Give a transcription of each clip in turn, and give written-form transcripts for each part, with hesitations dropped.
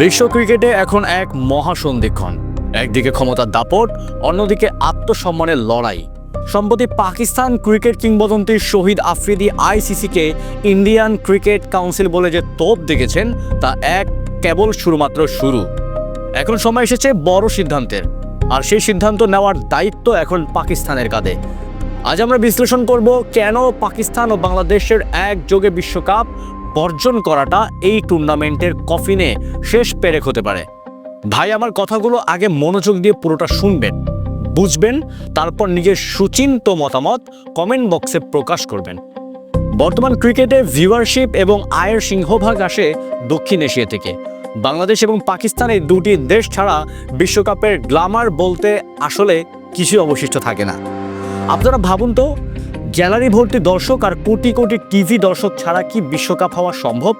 বিশ্ব ক্রিকেটে এখন এক মহাসন্ধিক্ষণ। একদিকে ক্ষমতার দাপট, অন্যদিকে আত্মসম্মানের লড়াই। সম্প্রতি পাকিস্তান ক্রিকেট কিংবদন্তি শহীদ আফ্রিদি আইসিসিকে ইন্ডিয়ান ক্রিকেট কাউন্সিল বলে যে তোপ দেখেছেন, তা কেবল শুরু। এখন সময় এসেছে বড় সিদ্ধান্তের, আর সেই সিদ্ধান্ত নেওয়ার দায়িত্ব এখন পাকিস্তানের কাঁধে। আজ আমরা বিশ্লেষণ করব কেন পাকিস্তান ও বাংলাদেশের একযোগে বিশ্বকাপ বর্জন করাটা এই টুর্নামেন্টের কফিনে শেষ পেরেক হতে পারে। ভাই, আমার কথাগুলো আগে মনোযোগ দিয়ে পুরোটা শুনবেন, বুঝবেন, তারপর নিজের সুচিন্ত মতামত কমেন্ট বক্সে প্রকাশ করবেন। বর্তমান ক্রিকেটে ভিউয়ারশিপ এবং আয়ের সিংহভাগ আসে দক্ষিণ এশিয়া থেকে। বাংলাদেশ এবং পাকিস্তান এই দুটি দেশ ছাড়া বিশ্বকাপের গ্ল্যামার বলতে আসলে কিছু অবশিষ্ট থাকে না। আপনারা ভাবুন তো, গ্যালারি ভর্তি দর্শক আর কোটি কোটি টিভি দর্শক ছাড়া কি বিশ্বকাপ হওয়া সম্ভব?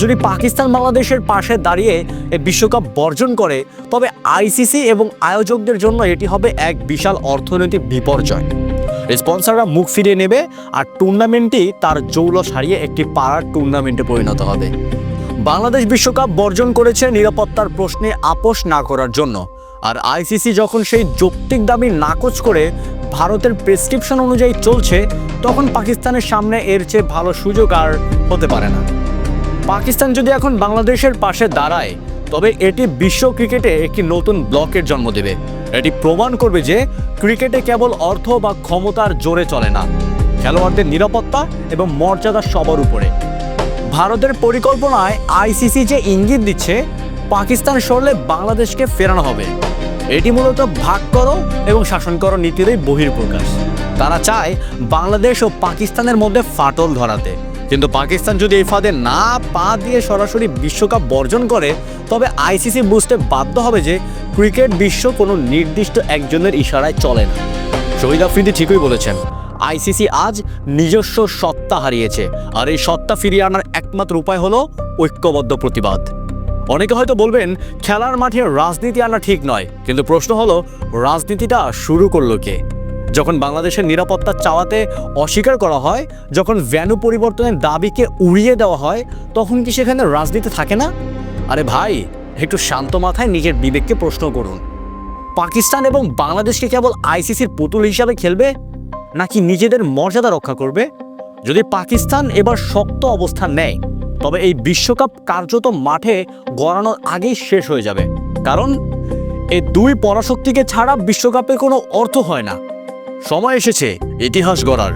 যদি পাকিস্তান বাংলাদেশের পাশে দাঁড়িয়ে এই বিশ্বকাপ বর্জন করে, তবে আইসিসি এবং আয়োজকদের জন্য এটি হবে এক বিশাল অর্থনৈতিক বিপর্যয়। স্পন্সররা মুখ ফিরিয়ে নেবে আর টুর্নামেন্টটি তার জৌলস হারিয়ে একটি পাড়ার টুর্নামেন্টে পরিণত হবে। বাংলাদেশ বিশ্বকাপ বর্জন করেছে নিরাপত্তার প্রশ্নে আপোষ না করার জন্য, আর আইসিসি যখন সেই যৌক্তিক দাবি নাকচ করে ভারতের প্রেসক্রিপশন অনুযায়ী চলছে, তখন পাকিস্তানের সামনে এর চেয়ে ভালো সুযোগ আর হতে পারে না। পাকিস্তান যদি এখন বাংলাদেশের পাশে দাঁড়ায়, তবে এটি বিশ্ব ক্রিকেটে একটি নতুন ব্লকের জন্ম দেবে। এটি প্রমাণ করবে যে ক্রিকেটে কেবল অর্থ বা ক্ষমতার জোরে চলে না, খেলোয়াড়দের নিরাপত্তা এবং মর্যাদা সবার উপরে। ভারতের পরিকল্পনায় আইসিসি যে ইঙ্গিত দিচ্ছে, পাকিস্তান সরলে বাংলাদেশকে ফেরানো হবে, এটি মূলত ভাগ করো এবং শাসন করো নীতিরই বহিঃপ্রকাশ। তারা চায় বাংলাদেশ ও পাকিস্তানের মধ্যে ফাটল ধরাতে। কিন্তু পাকিস্তান যদি এই ফাঁদে না পা দিয়ে সরাসরি বিশ্বকাপ বর্জন করে, তবে আইসিসি বুঝতে বাধ্য হবে যে ক্রিকেট বিশ্ব কোনো নির্দিষ্ট একজনের ইশারায় চলে না। শহীদ আফ্রিদি ঠিকই বলেছেন, আইসিসি আজ নিজস্ব সত্তা হারিয়েছে, আর এই সত্তা ফিরিয়ে আনার একমাত্র উপায় হলো ঐক্যবদ্ধ প্রতিবাদ। অনেকে হয়তো বলবেন, খেলার মাঠে রাজনীতি আনা ঠিক নয়, কিন্তু প্রশ্ন হলো, রাজনীতিটা শুরু করলো কে? যখন বাংলাদেশের নিরাপত্তা চাওয়াতে অস্বীকার করা হয়, যখন ভ্যানু পরিবর্তনের দাবিকে উড়িয়ে দেওয়া হয়, তখন কি সেখানে রাজনীতি থাকে না? আরে ভাই, একটু শান্ত মাথায় নিজের বিবেককে প্রশ্ন করুন। পাকিস্তান এবং বাংলাদেশকে কেবল আইসিসির পুতুল হিসাবে খেলবে, নাকি নিজেদের মর্যাদা রক্ষা করবে? যদি পাকিস্তান এবার শক্ত অবস্থান নেয়, তবে এই বিশ্বকাপ কার্যত মাঠে গড়ানোর আগেই শেষ হয়ে যাবে। কারণ এই দুই পরাশক্তিকে ছাড়া বিশ্বকাপে কোনো অর্থ হয় না। সময় এসেছে ইতিহাস গড়ার।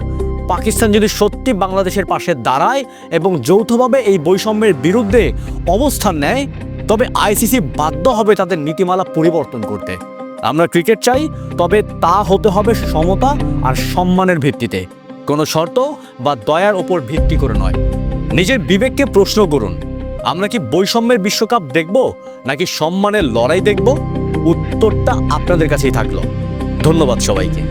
পাকিস্তান যদি সত্যি বাংলাদেশের পাশে দাঁড়ায় এবং যৌথভাবে এই বৈষম্যের বিরুদ্ধে অবস্থান নেয়, তবে আইসিসি বাধ্য হবে তাদের নীতিমালা পরিবর্তন করতে। আমরা ক্রিকেট চাই, তবে তা হতে হবে সমতা আর সম্মানের ভিত্তিতে, কোনো শর্ত বা দয়ার ওপর ভিত্তি করে নয়। নিজের বিবেককে প্রশ্ন করুন, আমরা কি বৈষম্যের বিশ্বকাপ দেখব, নাকি সম্মানের লড়াই দেখব? উত্তরটা আপনাদের কাছেই থাকলো। ধন্যবাদ সবাইকে।